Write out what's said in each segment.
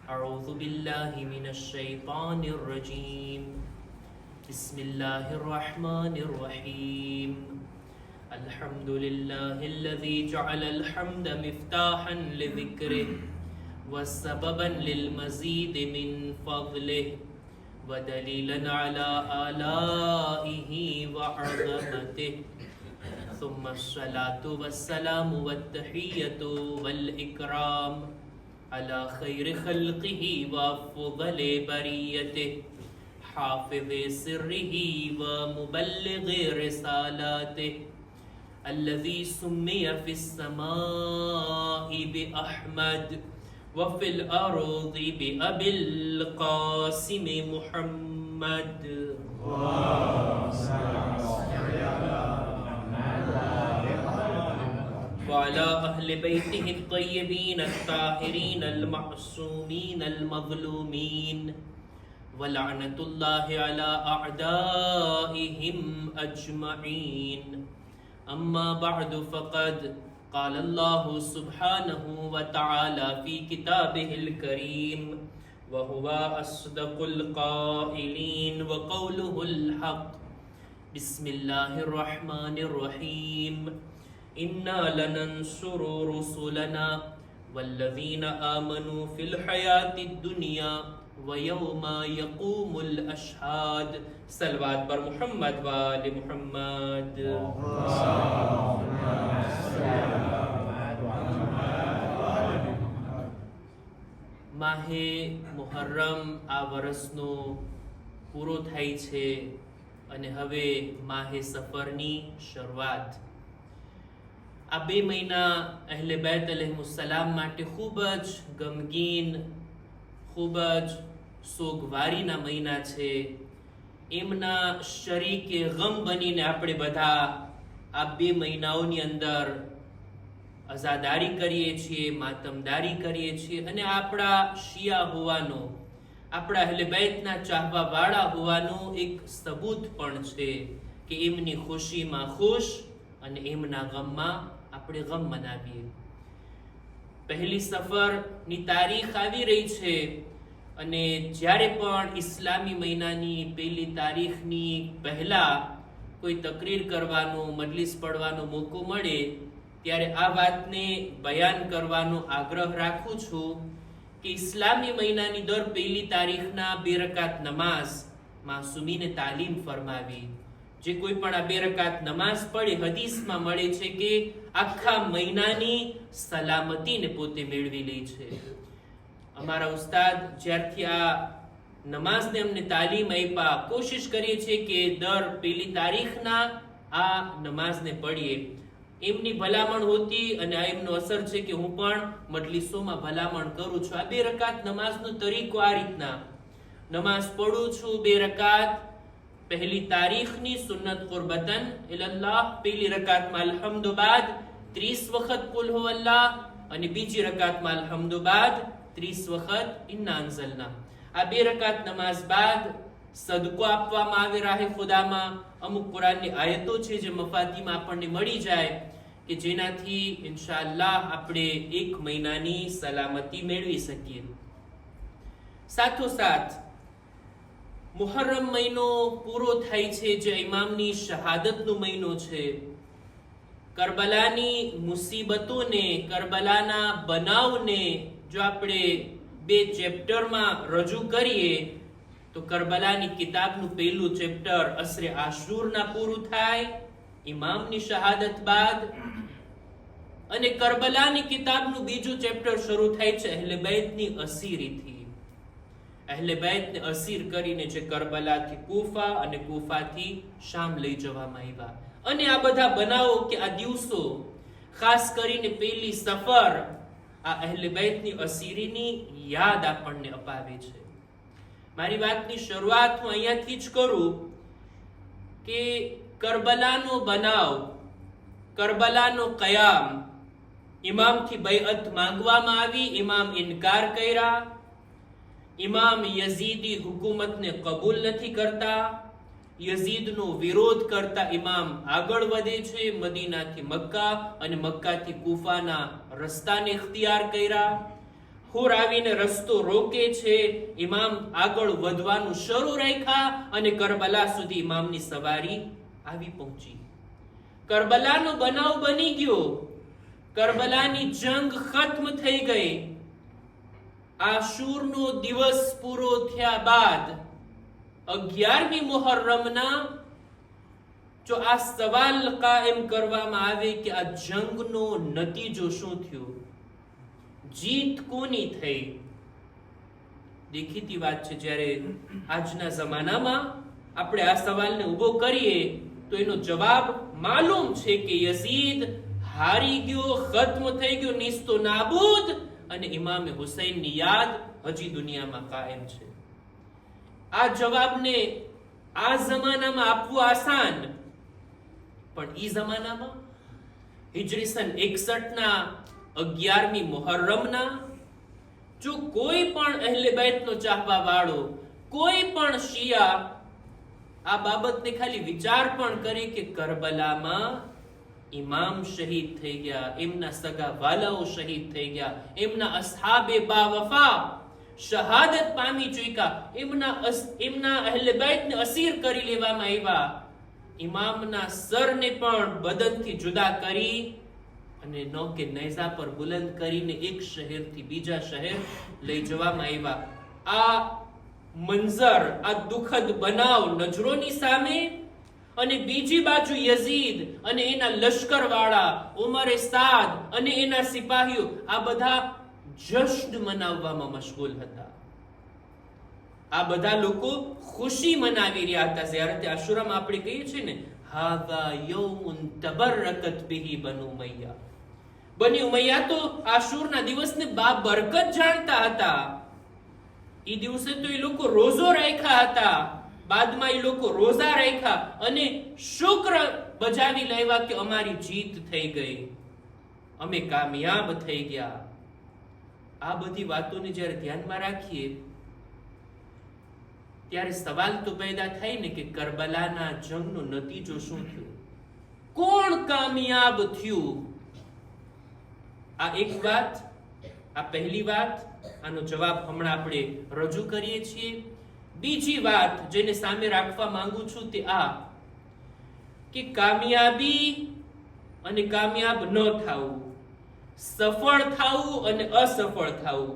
أعوذ بالله من الشيطان الرجيم بسم الله الرحمن الرحيم الحمد لله الذي جعل الحمد مفتاحا لذكره وسببا للمزيد من فضله ودليلا على آلائه وعظمته ثم الصلاة والسلام والتحية والإكرام على خير خلقه وأفضل بريته حافظ سره ومبلغ رسالاته الذي سمي في السماء بأحمد وفي الأرض بأبي القاسم محمد وعلى أهل بيته الطيبين الطاهرين المعصومين المظلومين ولعنة الله على أعدائهم أجمعين أما بعد فقد قال الله سبحانه وتعالى في كتابه الكريم وهو أصدق القائلين وقوله الحق بسم الله الرحمن الرحيم إنا لننصر رسلنا والذين آمنوا في الحياة الدنيا ويوم يقوم الأشهاد صلوات بر محمد وآل محمد માહે Muharrem આ વર્ષનો પૂરો થાય છે અને હવે માહે સફરની શરૂઆત. આ 2 મહિના અહેલે બેત અલૈહિસ્સલામ માટે ખૂબ જ ગમગીન, ખૂબ જ સોગવારીના મહિના છે. એમના શરીકે ગમ બનીને આપણે બધા આ 2 મહિનાઓની અંદર અઝાદારી કરીએ છીએ, માતમદારી કરીએ છીએ અને આપણા શિયા હોવાનો, આપણા અહેલે બેતના ચાહવા વાળા હોવાનો એક સબૂત પણ છે કે એમની ખુશીમાં ખુશ અને એમના ગમમાં આપણે ગમ મનાવીએ. પહેલી સફરની તારીખ આવી રહી છે અને જ્યારે પણ ઇસ્લામી મહિનાની પહેલી તારીખની પહેલા કોઈ તકરીર કરવાનો, મજલિસ પડવાનો મોકો મળે ત્યારે આ વાતને બયાન કરવાનો આગ્રહ રાખું છું કે ઇસ્લામી મહિનાની દર પહેલી તારીખના 2 રકાત નમાઝ માસૂમીને તાલીમ ફરમાવી. જે કોઈ પણ આ 2 રકાત નમાઝ પડે, હદીસમાં મળે છે કે આખા મહિનાની સલામતીને પોતે મેળવી લે છે. અમારા ઉસ્તાદ જ્યારથી આ નમાઝને અમને તાલીમ આપ્યા, કોશિશ કરીએ છીએ કે દર પહેલી તારીખના આ નમાઝને પઢીએ. એમની ભલામણ હોતી અને આ એમનો અસર છે કે હું પણ મજલિસોમાં ભલામણ કરું છું. આ 2 રકાત નમાઝનો તરીકો આ રીતના નમાઝ પઢું છું. 2 રકાત પહેલી તારીખની સુન્નત કુરબતન ઇલલ્લાહ, પહેલી રકાતમાં અલહમ્દુ બાદ 30 વખત કુલ હુવલ્લાહ અને બીજી રકાતમાં અલહમ્દુ બાદ 30 વખત ઇન્ના અંઝલના. આ 2 રકાત નમાઝ બાદ સદકો આપવામાં આવે રાહે ખુદામાં. અમુક કુરાનની આયતો છે જે મફાતીમાં આપણને મળી જાય કે જેનાથી ઇન્શાઅલ્લાહ આપણે 1 મહિનાની સલામતી મેળવી શકીએ. સાથોસાથ મુહર્રમ મહિનો પૂરો થાય છે જે ઇમામની શહાદતનો મહિનો છે. કરબલાની મુસીબતોને, કરબલાના બનાવને જો આપણે 2 ચેપ્ટરમાં રજૂ કરીએ તો કરબલાની કિતાબનું પહેલું ચેપ્ટર અસરે આશુરના પૂરું થાય ઇમામની શહાદત બાદ, અને કરબલાની કિતાબનું બીજું ચેપ્ટર શરૂ થાય છે અહેલે બેતની અસીરીથી. અહેલે બેતને અસીર કરીને જે કરબલાથી કૂફા અને કૂફાથી શામ લઈ જવામાં આવ્યા. અને આ બધા બનાવો કે આ દિવસો, ખાસ કરીને પહેલી સફર, આ અહેલે બેતની અસીરીની યાદ આપણને અપાવે છે. મારી વાતની શરૂઆત હું અહીંયાથી જ કરું કે કરબલાનો બનાવ, કરબલાનો કયામ, ઇમામથી બૈઅત માંગવામાં આવી, ઇમામ ઇનકાર કર્યા, ઇમામ યઝીદી હુકુમતને કબૂલ નથી કરતા, યઝીદનો વિરોધ કરતા ઇમામ આગળ વધે છે, મદીનાથી મક્કા અને મક્કાથી કૂફાના રસ્તાને ઇખ્તિયાર કર્યા. હુર આવીને રસ્તો રોકે છે. ઇમામ આગળ વધવાનું શરૂ રાખ્યા અને કરબલા સુધી ઇમામની સવારી આવી પહોંચી. કરબલાનો બનાવ બની ગયો. કરબલાની જંગ ખત્મ થઈ ગઈ. આશુરનો દિવસ પૂરો થયા બાદ 11મી મુહર્રમના જો આ સવાલ કાયમ કરવામાં આવે કે આ જંગનો નતીજો શું થયો, જીત કોની થઈ? દેખીતી વાત છે, જ્યારે આજના જમાનામાં આપણે આ સવાલને ઊભો કરીએ તો એનો જવાબ માલુમ છે કે યઝીદ હારી ગયો, ખત્મ થઈ ગયો, નિસ્તો નાબૂદ, અને ઇમામે હુસૈનની યાદ હજી દુનિયામાં કાયમ છે. આ જવાબને આ જમાનામાં આપવું આસાન, પણ ઈ જમાનામાં હિજરી સન 61 ના 11મી મુહર્રમના જો કોઈ પણ અહેલે બેતનો ચાહવા વાળો, કોઈ પણ શિયા આ બાબતને ખાલી વિચાર પણ કરે કે કરબલામાં ઇમામ શહીદ થઈ ગયા, એમના સગા વાલાઓ શહીદ થઈ ગયા, એમના અસ્હાબે બાવફા શહાદત પામી ચૂક્યા, એમના અહેલે બેતને અસીર કરી લેવામાં આવ્યા, ઇમામના સરને પણ બદનથી જુદા કરી અને નોકે નેઝા પર બુલંદ કરીને એક શહેરથી બીજા શહેર લઈ જવામાં આવ્યા. આ મંઝર, આ દુઃખદ બનાવ નજરોની સામે, અને બીજી બાજુ યઝીદ અને એના લશ્કરવાળા ઉમરે સાદ અને એના સિપાહીઓ આ બધા જશ્ન મનાવવામાં મશગુલ હતા. આ બધા લોકો ખુશી મનાવી રહ્યા હતા. જ્યારે તે આશુરામાં આપણે કહીએ છીએ ને, હાદા યૌમુન તબરકત બિહી બનુ ઉમૈયા. બની ઉમૈયા તો આશુરના દિવસને બાબરકત જાણતા હતા. એ દિવસે તો એ લોકો રોઝો રાખ્યા હતા, બાદમાં એ લોકો રોઝા રાખ્યા અને શુક્ર બજાવી લેવા કે અમારી જીત થઈ ગઈ, અમે કામયાબ થઈ ગયા. આ બધી વાતોને જ્યારે ધ્યાનમાં રાખીએ ત્યારે સવાલ તો પેદા થાય ને કે કરબલાના જંગનો નતીજો શું થયો, કોણ કામયાબ થયું? આ એક વાત, આ પહેલી વાત, આનો જવાબ હમણાં આપણે રજૂ કરીએ છીએ. બીજી વાત જેને સામે રાખવા માંગુ છું તે આ કે કામયાબી અને કામયાબ ન થવું, સફળ થવું અને અસફળ થવું,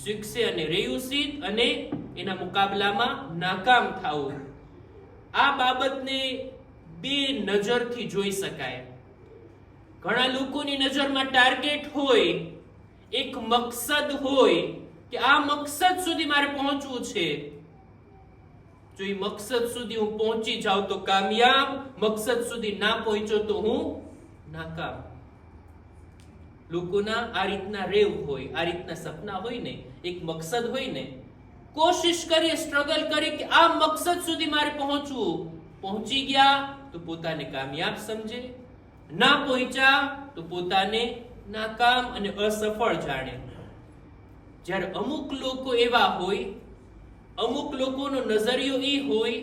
સુક્સેસ અને રેયુસીત અને એના મુકાબલામાં નાકામ થવું, આ બાબતને બે નજરથી જોઈ શકાય. ઘણા લોકોની નજરમાં ટાર્ગેટ હોય, એક મકસદ હોય કે આ મકસદ સુધી મારે પહોંચવું છે. જો એ મકસદ સુધી હું પહોંચી જાઉં તો કામયાબ, મકસદ સુધી ના પહોંચ્યો તો હું નાકામ. લોકોના આ રીતના રેવ હોય, આ રીતના સપના હોય ને, એક મકસદ હોય ને, કોશિશ કરીએ, સ્ટ્રગલ કરીએ કે આ મકસદ સુધી મારે પહોંચવું. પહોંચી ગયા તો પોતાને કામયાબ સમજે, ના પહોંચ્યા તો પોતાને નાકામ અને અસફળ જાણે. જ્યારે અમુક લોકો એવા હોય, અમુક લોકોનો નજરિયો એ હોય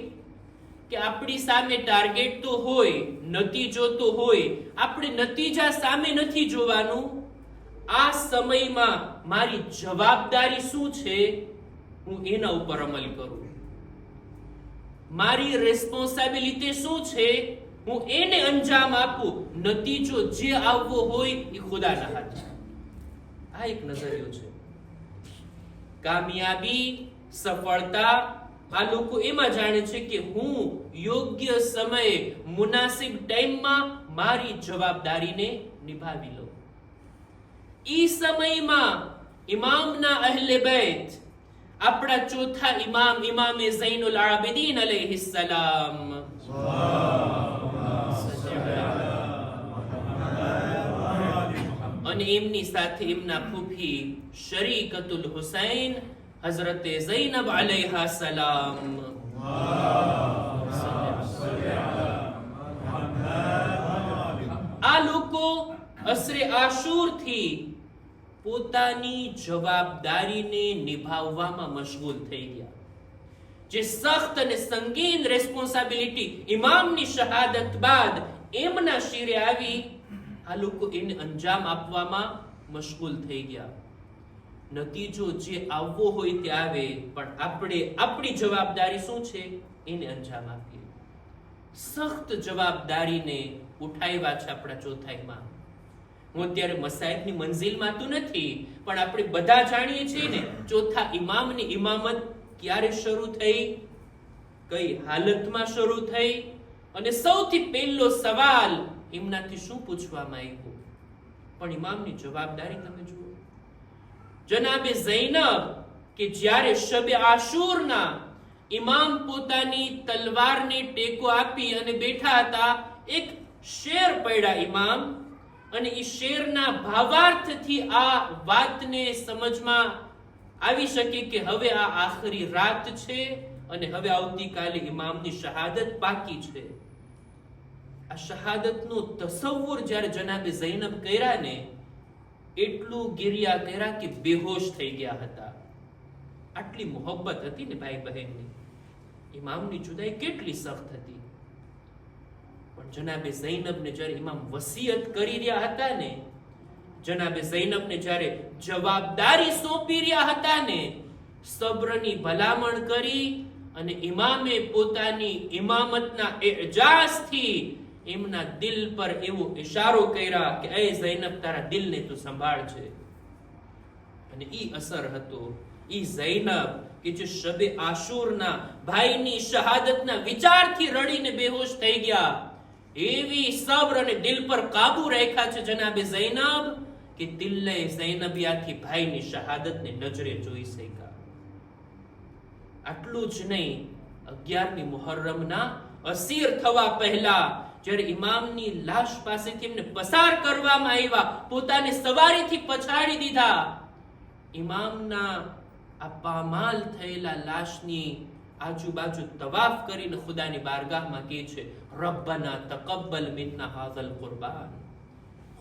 કે આપણી સામે ટાર્ગેટ તો હોય, નતીજો તો હોય, આપણે નતીજા સામે નથી જોવાનું, આ સમયમાં મારી જવાબદારી શું છે હું એના ઉપર અમલ કરું, મારી રિસ્પોન્સિબિલિટી શું છે હું એને અંજામ આપું, નતીજો જે આવવો હોય એ ખુદાના હાથે. આ એક નજરિયો છે. કામયાબી, સફળતા આ લોકો એમાં જાણે છે કે હું યોગ્ય સમયે મુનાસિબ ટાઈમમાં મારી જવાબદારીને નિભાવી લઉં. ઈ સમયમાં ઇમામના અહેલે બેત, આપણા ચોથા ઇમામ, ઇમામે ઝૈનુલ આબિદીન અલૈહિસ્સલામ, અને એમની સાથે એમના ફૂફી શરીકતુલ હુસૈન હઝરતે ઝૈનબ અલૈહા સલામ, આ લોકો અસરે આશુર થી પોતાની જવાબદારીને નિભાવવામાં મશગુલ થઈ ગયા. જે સખ્ત અને સંગીન રિસ્પોન્સિબિલિટી ઇમામની શહાદત બાદ એમના શિરે આવી, આ લોકો એને અંજામ આપવામાં મશગુલ થઈ ગયા. નતીજો જે આવવો હોય તે આવે, પણ આપણે આપણી જવાબદારી શું છે એને અંજામ આપીએ. સખ્ત જવાબદારીને ઉઠાવ્યા છે આપણા ચોથાઈમાં. હું અત્યારે મસાઈફની મંઝિલમાં તો નથી, પણ આપણે બધા જાણીએ છીએ ને ચોથા ઇમામની ઇમામત ક્યારે શરૂ થઈ, કઈ હાલતમાં શરૂ થઈ, અને સૌથી પહેલો સવાલ એમનાથી શું પૂછવામાં આવ્યો. પણ ઇમામની જવાબદારી તમે જુઓ. જનાબે ઝૈનબ કે જ્યારે શબે આશુરના ઇમામ પોતાની તલવારને ટેકો આપી અને બેઠા હતા, એક શેર પડ્યા ઇમામ, અને એ શેરના ભાવાર્થથી આ વાતને સમજમાં આવી શકે કે હવે આ આખરી રાત છે અને હવે આવતીકાલે ઇમામની શહાદત બાકી છે. આ શહાદતનો તસવ્વુર જ્યારે જનાબે ઝૈનબ કર્યા ને, એટલું ગિરિયા કર્યા કે બેહોશ થઈ ગયા હતા. આટલી મોહબ્બત હતી ને ભાઈ બહેનની. ઇમામની જુદાઈ કેટલી સખ્ત હતી. પણ જનાબે ઝૈનબને જ્યારે ઇમામ વસિયત કરી રહ્યા હતા ને, જનાબે ઝૈનબને જ્યારે જવાબદારી સોંપી રહ્યા હતા ને, સબ્રની ભલામણ કરી અને ઇમામે પોતાની ઇમામતના એજાઝથી એમના દિલ પર એવો ઇશારો કર્યા કે એ ઝૈનબ, તારા દિલને તું સંભાળ છે. અને ઈ અસર હતો. ઈ ઝૈનબ કે જે શબે આશુરના ભાઈની શહાદતના વિચારથી રડીને બેહોશ થઈ ગયા, એવી સબ્ર અને દિલ પર કાબુ રાખ્યા છે જનાબે ઝૈનબ કે દિલ્લે ઝૈનબિયાથી ભાઈની શહાદતને નજરે જોઈ શક્યા. આટલું જ નહીં, 11મી મુહર્રમના અસીર થવા પહેલા જ્યારે ઇમામની લાશ પાસેથી એમને પસાર કરવામાં આવ્યા, પોતાને સવારીથી પછાડી દીધા, ઇમામના આ પામાલ થયેલા લાશની આજુબાજુ તવાફ કરીને ખુદાની બારગાહમાં કહે છે, રબ્બના તકબ્બલ મિન્ના હાઝલ કુરબાન,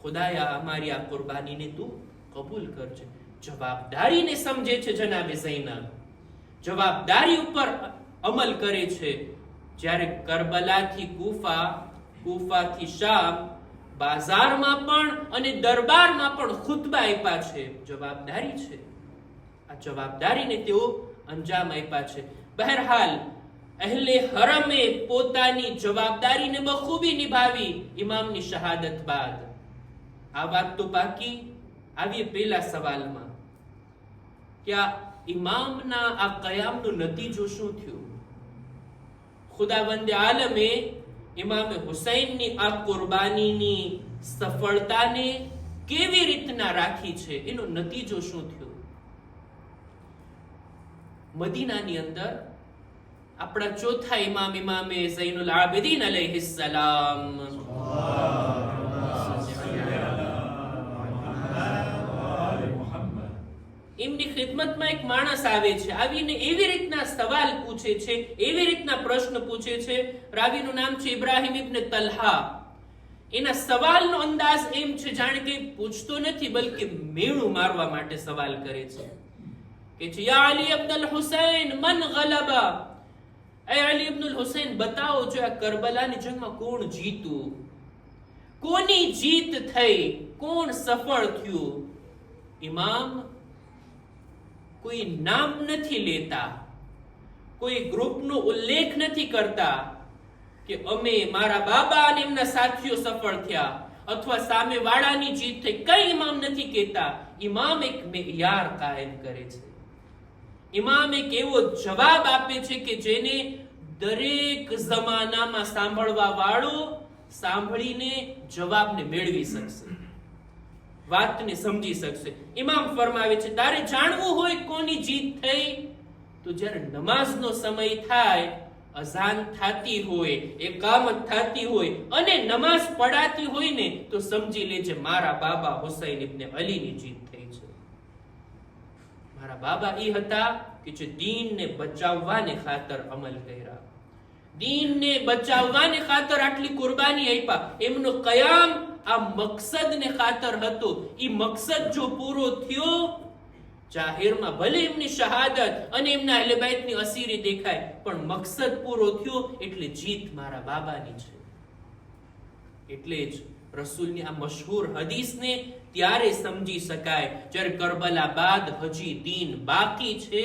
ખુદાયા અમારી આ કુરબાનીને તું કબૂલ કરજે. જવાબદારીને સમજે છે જનાબે ઝૈનબ, જવાબદારી ઉપર અમલ કરે છે. જ્યારે કરબલાથી કૂફા, કૂફાથી શામ, બાજારમાં પણ અને દરબારમાં પણ ખુતબા આપ્યા છે. જવાબદારી છે. આ જવાબદારીને તેઓ અંજામ આપ્યા છે. બહરહાલ અહેલે હરમે પોતાની જવાબદારીને બખૂબી નિભાવી ઇમામની શહાદત બાદ. આ વાત તો બાકી. આવીએ પહેલા સવાલમાં કે આ ઇમામના આ કયામનો નતીજો શું થયો. ખુદાવંદે આલમે ઇમામે હુસૈનની આ કુરબાનીની સફળતાને કેવી રીતના રાખી છે, એનો નતીજો શું થયો. મદીનાની અંદર આપણા ચોથા ઇમામ ઇમામે ઝૈનુલ આબિદીન અલૈહિસ્સલામ એમની ખિદમતમાં એક માણસ આવે છે. આવીને એવી રીતના સવાલ પૂછે છે, એવી રીતના પ્રશ્ન પૂછે છે. રાવીનું નામ છે ઇબ્રાહિમ ઇબ્ન તલ્હા. એના સવાલનો અંદાજ એમ છે જાણે કે પૂછતો નથી, બલકે મેણું મારવા માટે સવાલ કરે છે કે યા અલી ઇબ્ન અલ હુસૈન મન ગલબા, એ અલી ઇબ્ન અલ હુસૈન બતાવો, જો આ કરબલાની જંગમાં કોણ જીતું, કોની જીત થઈ, કોણ સફળ થયું. ઇમામ કોઈ નામ નથી લેતા, કોઈ ગ્રુપનો ઉલ્લેખ નથી કરતા કે અમે, મારા બાબા અને એમના સાથીઓ સફળ થયા અથવા સામે વાળાની જીત થઈ. કઈ ઇમામ નથી કહેતા. ઇમામ એક મેયાર કાયમ કરે છે. ઇમામ એક એવો જવાબ આપે છે કે જેને દરેક જમાનામાં સાંભળવા વાળો સાંભળીને જવાબને મેળવી શકશે, વાતને સમજી શકશે. ઇમામ ફરમાવે છે, તારે જાણવું હોય કોની જીત થઈ તો જ્યારે નમાઝનો સમય થાય, અઝાન થતી હોય, એકામત થતી હોય અને નમાઝ પડાતી હોય ને, તો સમજી લેજે મારા બાબા હુસૈન ઇબ્ન અલીની જીત થઈ છે. મારા બાબા એ હતા કે જે દીનને બચાવવાને ખાતર અમલ કર્યા, દીનને બચાવવાને ખાતર આટલી કુરબાની આપ્યા. એમનો કયામ આ મકસદને ખાતર હતો. ઈ મકસદ જો પૂરો થયો, જાહેરમાં ભલે એમની શહાદત અને એમના અહેલે બાઈતની અસીરી દેખાય, પણ મકસદ પૂરો થયો એટલે જીત મારા બાબાની છે. એટલે જ રસૂલની આ મશહૂર હદીસને ત્યારે સમજી શકાય જ્યારે કરબલા બાદ હજી દીન બાકી છે.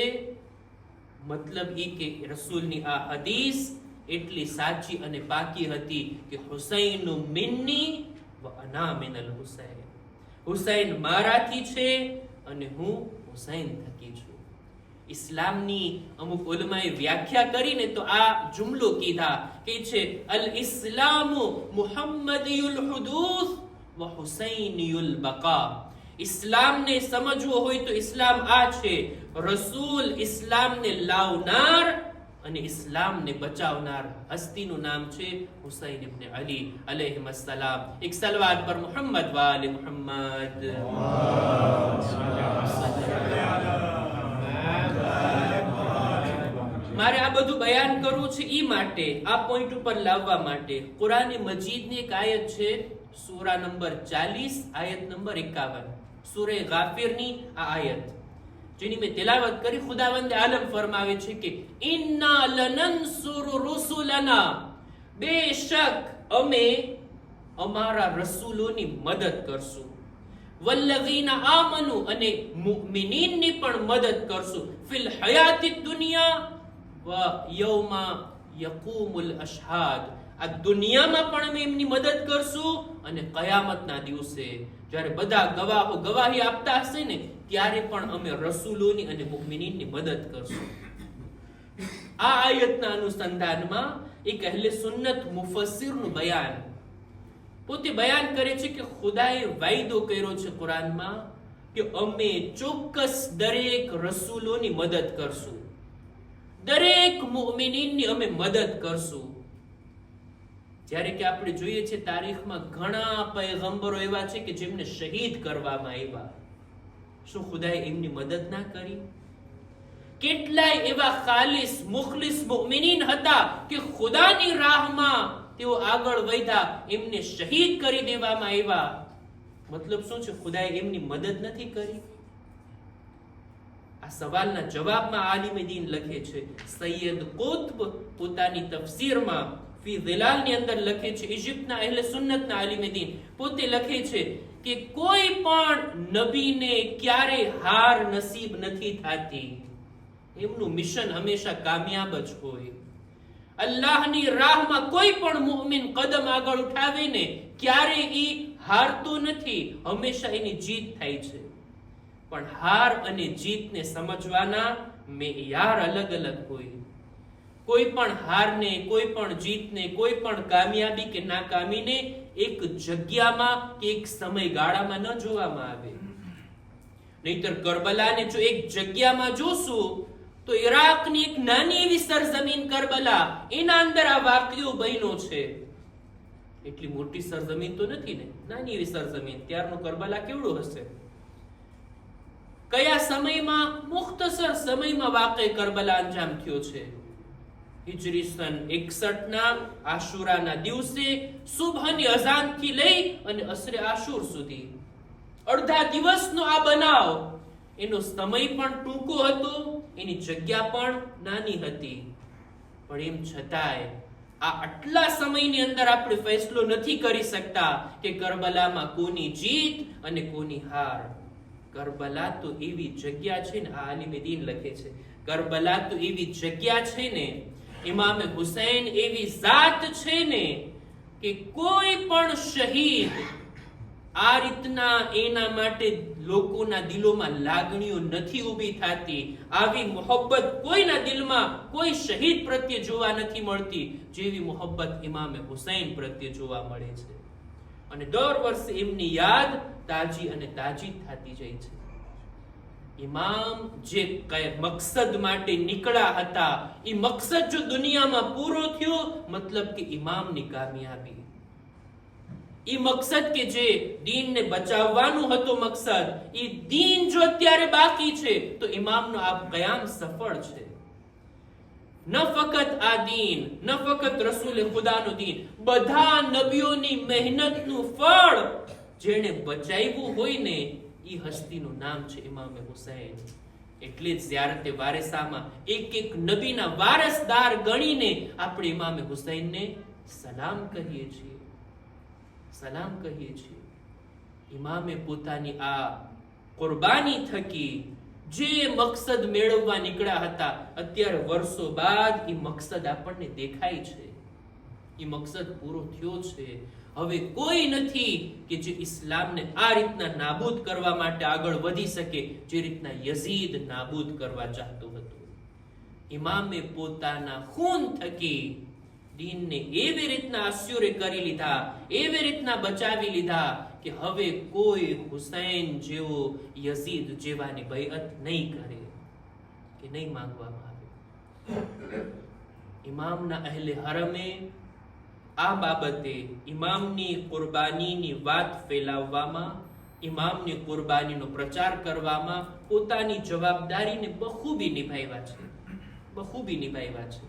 મતલબ એ કે રસૂલની આ હદીસ એટલી સાચી અને પાકી હતી કે હુસૈન મિન્ની વ અના મિનલ હુસૈન, હુસૈન મારાથી છે અને હું હુસૈન થકી છું. ઇસ્લામની અમુક ઉલમાએ વ્યાખ્યા કરીને તો આ જુમલો કીધા કે છે અલ ઇસ્લામુ મુહમ્મદીયુલ હુદૂસ વ હુસૈનીયુલ બકા. ઇસ્લામને સમજવો હોય તો ઇસ્લામ આ છે, રસૂલ ઇસ્લામને લાવનાર અને ઇસ્લામને બચાવનાર હસ્તીનું નામ છે હુસૈન ઇબ્ન અલી અલૈહિસ્સલામ. એક સલવાત પર મુહમ્મદ વાલે મુહમ્મદ. મારે આ બધું બયાન કરવું છે ઈ માટે, આ પોઈન્ટ ઉપર લાવવા માટે. કુરાન મજીદની એક આયત છે, સૂરા નંબર 40 આયત નંબર 51, સૂરે ગાફિરની આ આયત જેની મેં તિલાવત કરી. ખુદાવંદે આલમ ફરમાવે છે કે ઇન્ના લનન્સુરુ રૂસુલના, બેશક અમે અમારા રસૂલોની મદદ કરશું, વલ્લઝીના આમનુ અને મુમિનીનની પણ મદદ કરશું, ફિલ હયાતી દુનિયા વ યૌમા યકૂમુલ અશહાદ, આ દુનિયામાં પણ અમે એમની મદદ કરશું અને કયામતના દિવસે જ્યારે બધા ગવાહો ગવાહી આપતા હશે ને ત્યારે પણ અમે રસૂલોની અને મુમિનીનની મદદ કરશું. આ આયતના અનુસંધાનમાં એક અહેલે સુન્નત મુફસ્સિરનું બયાન પોતે બયાન કરે છે કે ખુદાએ વાયદો કર્યો છે કુરાનમાં કે અમે ચોક્કસ દરેક રસૂલોની મદદ કરશું, દરેક મુમિનીનની અમે મદદ કરશું. જ્યારે કે આપણે જોઈએ છે તારીખમાં ઘણા પૈગંબરો એવા છે કે જેમને શહીદ કરવામાં આવ્યા. શું ખુદાએ એમની મદદ ના કરી? કેટલાય એવા ખાલિસ મુખલિસ મુમિનીન હતા કે ખુદાની રાહમાં તેઓ આગળ વધ્યા, એમને શહીદ કરી દેવામાં આવ્યા. મતલબ શું છે? ખુદાએ એમની મદદ નથી કરી. આ સવાલના જવાબમાં આલિમે દીન લખે છે, સૈયદ કુત્બ પોતાની તફસીરમાં ફી ઝિલાલની અંદર લખે છે, ઇજિપ્તના અહેલે સુન્નતના આલિમે દીન પોતે લખે છે કે કોઈ પણ નબીને ક્યારે હાર નસીબ નથી થતી, એમનું મિશન હંમેશા કામયાબ જ હોય. અલ્લાહની રાહમાં કોઈ પણ મુમિન કદમ આગળ ઉઠાવે ને ક્યારે ઈ હારતો નથી, હંમેશા એની જીત થાય છે. પણ હાર અને જીતને સમજવાના મેયાર અલગ અલગ હોય. કોઈ પણ હારને, કોઈ પણ જીતને, કોઈ પણ કામયાબી કે નાકામીને એક જગ્યામાં કે એક સમયગાળામાં ન જોવામાં આવે. નહીતર કરબલાને જો એક જગ્યામાં જોશું તો ઈરાકની એક નાની એવી સરજમીન કરબલા, એના અંદર આ વાક્યો બન્યો છે. એટલી મોટી સરજમીન તો નથી ને, નાની એવી સરજમીન. ત્યારનો કરબલા કેવડો હશે? કયા સમયમાં? મુખ્તસર સમયમાં વાકએ કરબલા અંજામ થયો છે. હિજરી સન 61 ના આશુરાના દિવસે સુબહની અઝાનથી લઈ અને અસરે આશુર સુધી અડધા દિવસનો આ બનાવ. એનો સમય પણ ટૂંકો હતો, એની જગ્યા પણ નાની હતી. પણ એમ છતાંય આ આટલા સમયની અંદર આપણે ફેસલો નથી કરી શકતા કે કરબલામાં કોની જીત અને કોની હાર. કરબલા તો એવી જગ્યા છે ને, આ આલિમે દીન લખે છે, કરબલા તો એવી જગ્યા છે ને, ઇમામે હુસૈન એવી ઝાત છે ને કે કોઈ પણ શહીદ આ રીતના એના માટે લોકોના દિલોમાં લાગણીઓ નથી ઊભી થતી. આવી મોહબ્બત કોઈના દિલમાં કોઈ શહીદ પ્રત્યે જોવા નથી મળતી જેવી મોહબ્બત ઇમામે હુસૈન પ્રત્યે જોવા મળે છે. અને દર વર્ષે એમની યાદ તાજી અને તાજી થતી જાય છે. ઇમામ જે મકસદ માટે નીકળ્યા હતા, એ મકસદ જો દુનિયામાં પૂરો થયો, મતલબ કે ઇમામની કામયાબી. એ મકસદ કે જે દીનને બચાવવાનું હતો મકસદ, એ દીન જો અત્યારે બાકી છે તો ઇમામનો આ કયામ સફળ છે. ન ફકત આ દીન, ન ફકત રસૂલે ખુદાનું દીન, બધા નબીઓની મહેનતનું ફળ જેણે બચાવ્યું હોય ને એ હસ્તીનું નામ છે ઇમામે હુસૈન. એટલે જ ઝિયારતે વારિસામાં એક એક નબીના વારસદાર ગણીને આપણે ઇમામે હુસૈનને સલામ કહીએ છીએ. સલામ કહીએ છીએ. ઇમામે પોતાની આ કુરબાની થકી જે મકસદ મેળવવા નીકળ્યા હતા, અત્યારે વર્ષો બાદ એ મકસદ આપણને દેખાય છે. એ મકસદ પૂરો થયો છે. હવે કોઈ નથી કે જે ઇસ્લામને આ રીતના નાબૂદ કરવા માટે આગળ વધી શકે, જે રીતના યઝીદ નાબૂદ કરવા ચાહતો હતો. ઇમામે પોતાના ખૂન થકી દીનને એવી રીતના અસ્યુરે કરી લીધા, એવી રીતના બચાવી લીધા કે હવે કોઈ હુસૈન જેવો યઝીદ જેવાની બૈઅત નહીં કરે કે નહીં માંગવામાં આવે. ઇમામના અહેલે હરમે આ બાબતે ઇમામની કુરબાનીની વાત ફેલાવવામાં, ઇમામની કુરબાનીનો પ્રચાર કરવામાં પોતાની જવાબદારીને બખૂબી નિભાવ્યા છે, બખૂબી નિભાવ્યા છે.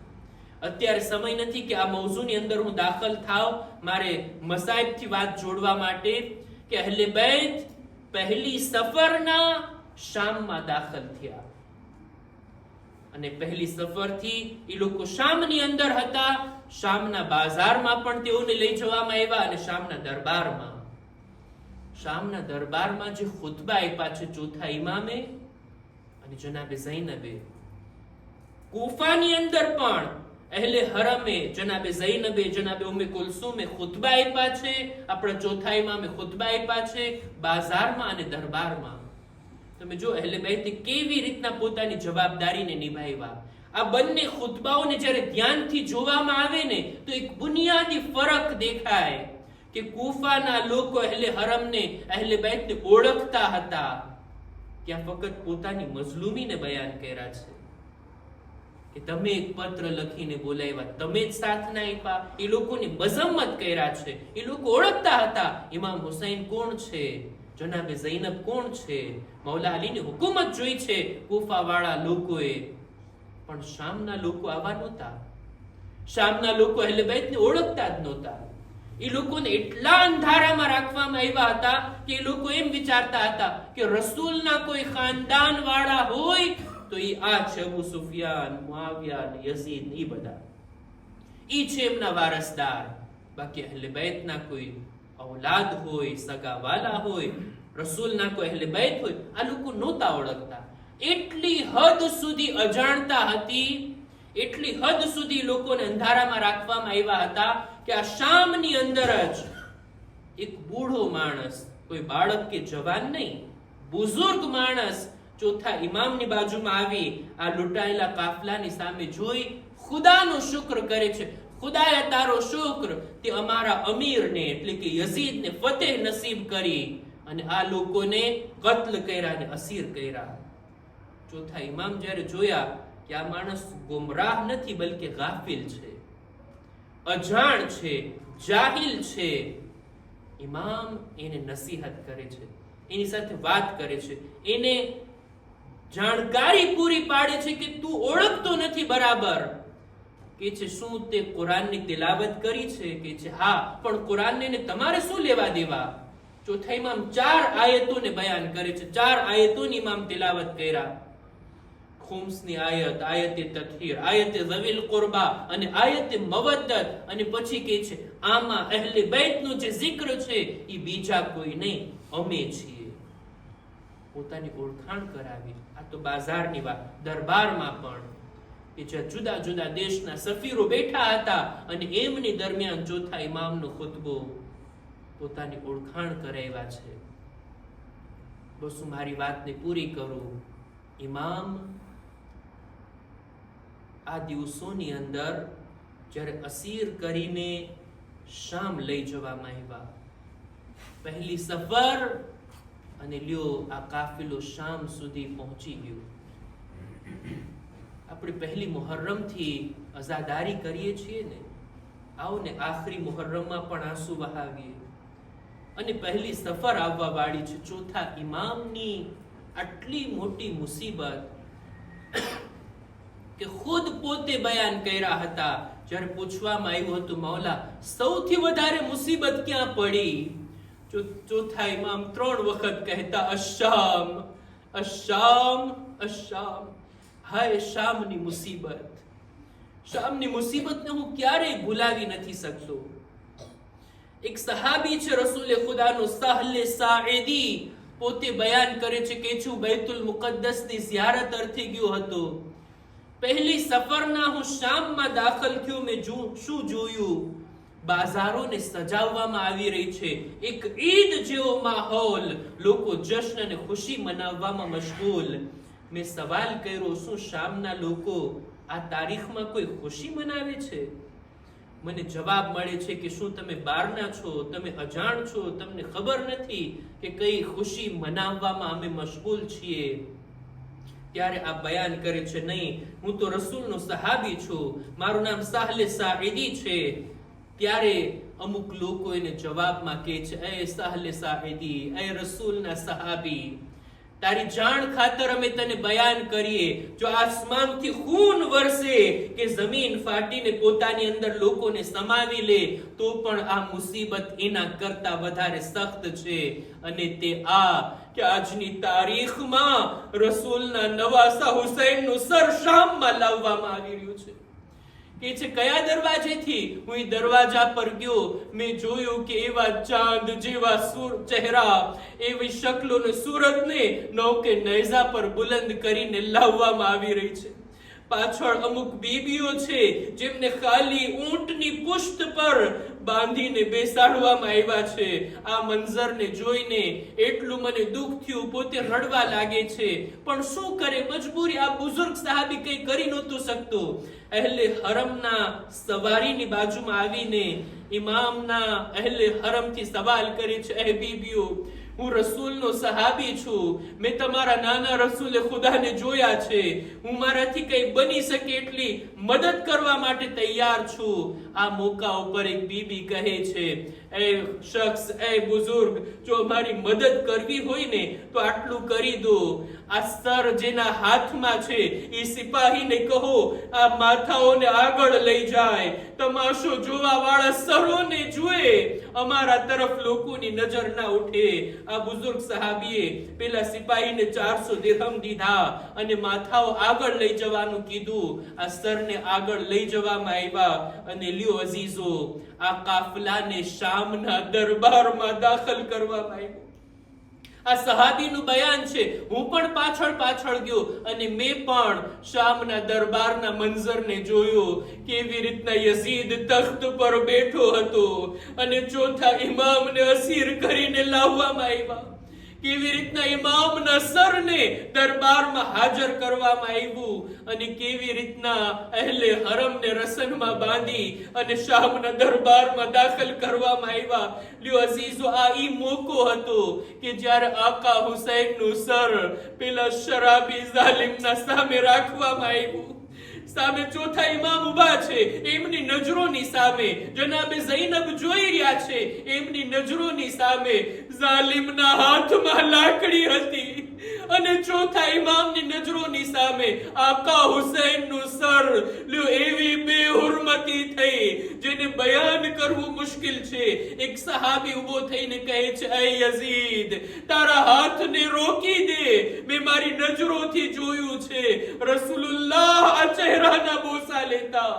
અત્યારે સમય નથી કે આ મૌઝુની અંદર હું દાખલ થાવ. મારે મસાઇબથી વાત જોડવા માટે કે અહેલે બેત પહેલી સફરના શામમાં દાખલ થયા અને પહેલી સફરથી એ લોકો શામની અંદર હતા. શામના બાજારમાં પણ તેઓને લઈ જવામાં આવ્યા અને શામના દરબારમાં જે ખુતબા આપ્યા છે ચોથા ઇમામે અને જનાબે ઝૈનબે, કૂફાની અંદર પણ અહેલે હરમે જનાબે ઝૈનબે, જનાબે ઉમ્મે કુલસુમે ખુતબા આપ્યા છે, આપણા ચોથા ઇમામે ખુતબા આપ્યા છે, બાજારમાં અને દરબારમાં. તમે જો અહેલે બેતે કેવી રીતના પોતાની જવાબદારીને નિભાવ્યા. આ બંને ખુતબાઓને જ્યારે ધ્યાનથી જોવામાં આવે ને તો એક બુનિયાદી ફરક દેખાય કે કૂફાના લોકો અહેલે હરમને, અહેલે બેતને ઓળખતા હતા, ત્યાં ફક્ત પોતાની મઝલૂમીને બયાન કર્યા છે કે તમે એક પત્ર લખીને બોલાવ્યા, તમે જ સાથ ના આપ્યા. એ લોકોની મઝમ્મત કર્યા છે. એ લોકો ઓળખતા હતા ઇમામ હુસૈન કોણ છે, જનાબે ઝૈનબ કોણ છે. મૌલા અલીની હુકુમત જોઈ છે કૂફા વાળા લોકોએ, પણ શામના લોકો આવા નહોતા. શામના લોકો અહેલે બેતને ઓળખતા જ નહોતા. એ લોકોને એટલા અંધારામાં રાખવામાં આવ્યા હતા કે એ લોકો એમ વિચારતા હતા કે રસૂલના કોઈ ખાનદાન વાળા હોય તો એ આ છે અબુ સુફિયાન, મુઆવિયા, યઝીદ, એ બધા ઈ છે એમના વારસદાર. બાકી અહેલે બેતના કોઈ ઔલાદ હોય, સગાવાલા હોય, રસૂલના કોઈ અહેલે બેત હોય, આ લોકો નહોતા ઓળખતા. એટલી હદ સુધી અજાણતા હતી, એટલી હદ સુધી લોકોને અંધારામાં રાખવામાં આવ્યા હતા કે આ શામની અંદર જ એક બૂઢો માણસ, કોઈ બાળક કે જવાન નહીં, બુઝુર્ગ માણસ ચોથા ઇમામની બાજુમાં આવી આ લૂંટાયેલા કાફલાની સામે જોઈ ખુદાનો શુક્ર કરે છે. ખુદાએ તારો શુક્ર તે અમારા અમીરને એટલે કે યઝીદને ફતેહ નસીબ કરી અને આ લોકોને કત્લ કર્યા અને અસીર કર્યા. ચોથા ઇમામ જ્યારે જોયા કે આ માણસ ગુમરાહ નથી બલકે ગાફિલ છે, અજાણ છે, જાહિલ છે, ઇમામ એને નસીહત કરે છે, એની સાથે વાત કરે છે, એને જાણકારી પૂરી પાડે છે કે તું ઓળખતો નથી બરાબર. કે છે શું તે કુરાનની તિલાવત કરી છે? કે છે હા, પણ કુરાનને તમારે શું લેવા દેવા? ચોથા ઇમામ 4 આયતોને બયાન કરે છે. 4 આયતોની ઇમામ તિલાવત કર્યા. ખુમ્સની આયત, આયતે તત્હીર, આયતે ઝવીલ કુરબા અને આયતે મવદ્દત, અને પછી કહે છે આમાં અહેલે બેતનું જે zikr છે એ બીજા કોઈ નહીં, અમે છીએ. પોતાની ઓળખાણ કરાવી. આ તો બાજારની વાત. દરબારમાં પણ કે જ્યાં જુદા જુદા દેશના સફીરો બેઠા હતા અને એમની દરમિયાન ચોથા ઇમામનો ખુતબો, પોતાની ઓળખાણ કરાવ્યા છે. બસ હું મારી વાતને પૂરી કરું. ઇમામ આ દિવસોની અંદર જ્યારે અસીર કરીને શામ લઈ જવામાં આવ્યા, પહેલી સફર અને લ્યો આ કાફિલો શામ સુધી પહોંચી ગયો. આપણે પહેલી મુહર્રમ થી અઝાદારી કરીએ છીએ ને, આવો ને આખરી મુહર્રમમાં પણ આંસુ વહાવીએ. અને પહેલી સફર આવવા વાળી છે. ચોથા ઇમામની આટલી મોટી મુસીબત કે ખુદ પોતે બયાન કર્યા હતા. જ્યારે પૂછવામાં આવ્યું હતું મૌલા સૌથી વધારે મુસીબત ક્યાં પડી? ચોથા ઇમામ 3 વખત કહેતા અશામ, અશામ, અશામ. હાય શામની મુસીબત. શામની મુસીબતને હું ક્યારેય ભૂલાવી નથી શકતો. એક સહાબી છે રસૂલે ખુદાનો સાહલે સાઈદી, પોતે બયાન કરે છે કે હું બૈતુલ મુકદ્દસની ઝિયારત અર્થે ગયો હતો. પહેલી સફરના હું શામમાં દાખલ થયો. મેં શું જોયું? બાજારોને સજાવવામાં આવી રહી છે, એક ઈદ જેવો માહોલ, લોકો જશ્ન અને ખુશી મનાવવામાં મશગુલ. મેં સવાલ કર્યો, શું શામના લોકો આ તારીખમાં કોઈ ખુશી મનાવે છે? મને જવાબ મળે છે કે શું તમે બહારના છો, તમે અજાણ છો, તમને ખબર નથી કે કઈ ખુશી મનાવવામાં અમે મશગુલ છીએ. ત્યારે આ બયાન કરે છે, નહીં, હું તો રસૂલનો સહાબી છું, મારું નામ સાહલે સાઈદી છે. ત્યારે અમુક લોકો એને જવાબમાં કહે છે, એ સાહલે સાઈદી, એ રસૂલના સહાબી, તારી જાણ ખાતર અમે તને બયાન કરીએ, જો આસમાનથી ખૂન વરસે કે જમીન ફાટીને પોતાની અંદર લોકોને સમાવી લે તો પણ આ મુસીબત એના કરતા વધારે સખ્ત છે. અને તે આ કે આજની તારીખમાં રસૂલના નવાસા હુસૈનનું સર શામમાં લાવવામાં આવી રહ્યું છે. કે છે કયા દરવાજેથી? હું એ દરવાજા પર ગયો, મેં જોયું કે એવા ચાંદ જેવા ચહેરા, એવી શક્લોને સુરતને નૌકે નેઝા પર બુલંદ કરીને લાવવામાં આવી રહી છે. પાછળ અમુક બીબીઓ છે જેમને ખાલી ઊંટની પુષ્ટ પર બાંધીને બેસાડવામાં આવ્યા છે. આ મંઝરને જોઈને એટલું મને દુઃખ થયું, પોતે રડવા લાગે છે. પણ શું કરે, મજબૂરી. આ બુઝુર્ગ સહાબી કઈ કરી નહોતું શકતો. અહેલે હરમના સવારીની બાજુમાં આવીને ઇમામના અહેલે હરમથી સવાલ કરે છે, એ બીબીઓ, હું રસૂલનો સહાબી છું, મેં તમારા નાના રસૂલે ખુદાને જોયા છે, હું મારાથી કઈ બની શકે એટલી મદદ કરવા માટે તૈયાર છું. આ મોકા ઉપર એક બીબી કહે છે, એ શખ્સ, એ બુઝુર્ગ, જો મારી મદદ કરવી હોય ને તો આટલું કરી દો. આ સર જેના હાથમાં છે એ સિપાહીને કહો આ માથાઓને આગળ લઈ જાય, તમાશો જોવા વાળા સરોને જુએ, અમારા તરફ લોકોની નજર ના ઉઠે. આ બુઝુર્ગ સહાબીએ પેલા સિપાહીને 400 દિરહમ દીધા અને માથાઓ આગળ લઈ જવાનું કીધું. આ સરને આગળ લઈ જવામાં આવ્યા અને લ્યો અઝીઝો, આ કાફલાને શામના દરબારમાં દાખલ કરવામાં આવ્યો. આ સહાબીનું બયાન છે. હું પણ પાછળ ગયો અને મેં પણ શામના દરબારના મંઝરને જોયો, કેવી રીતના યઝીદ તખ્ત પર બેઠો હતો અને ચોથા ઇમામને અસીર કરીને લાવવામાં આવ્યા. કેવી રીતના ઇમામના સરને દરબારમાં હાજર કરવામાં આવ્યું અને કેવી રીતના અહેલે હરમને રસનમાં બાંધી અને શામના દરબારમાં દાખલ કરવામાં આવ્યા. લ્યો અઝીઝો, આ ઈ મોકો હતો કે જ્યારે આકા હુસૈનનું સર પેલા શરાબી જાલિમના સામે રાખવામાં આવ્યું. સામે ચોથા ઇમામ ઉભા છે, એમની નજરોની સામે જનાબે ઝૈનબ જોઈ રહ્યા છે, એમની નજરોની સામે જાલિમના હાથમાં લાકડી હતી અને ચોથા ઇમામની નજરોની સામે આકા હુસૈનનું સર. લ્યો એવી બેહુરમતી થઈ જેને બયાન કરવું મુશ્કેલ છે. એક સહાબી ઉભો થઈને કહે છે, એ યઝીદ, તારા હાથને રોકી દે, મેં મારી નજરોથી જોયું છે રસૂલુલ્લાહ આ ચહેરાના બોસા લેતા,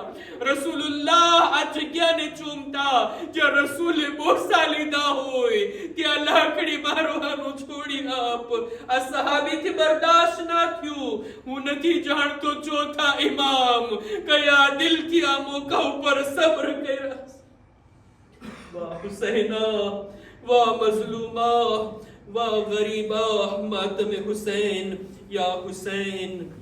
રસૂલુલ્લાહ આ જગ્યાને ચૂમતા જ્યાં રસૂલે બોસા લીધા હોય, ત્યાં લાકડી મારવાનું છોડી આપ. આ સહાબીથી બરદાશ્ત ના થયું. હું નથી જાણતો ચોથા ઇમામ કયા દિલથી આ મોકા ઉપર સબ્ર કર્યા. વાહ હુસૈના, વાહ મઝલુમા, વાહ ગરીબા, માતમે હુસૈન, યા હુસૈન.